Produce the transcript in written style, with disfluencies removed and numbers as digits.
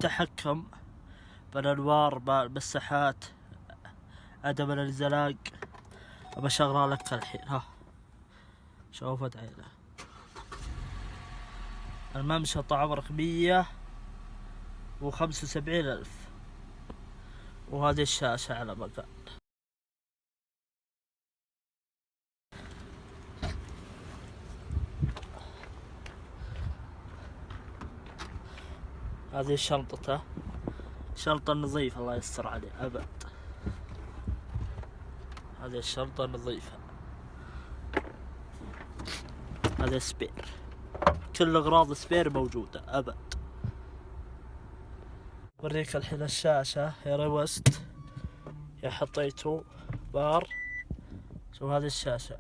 التحكم بالأنوار، بالمساحات، عدم الانزلاق. بشغلها لك الحين. ها شوف عينه. الممشى عمرك 175,000. وهذه الشاشة على مكان. هذه شنطته، شنطة نظيفة الله يستر عليه أبد. هذه الشنطة نظيفة. هذا سبير، كل أغراض سبير موجودة أبد. بريك الحين الشاشة يا روست يا حطيتو بار. شوف هذه الشاشة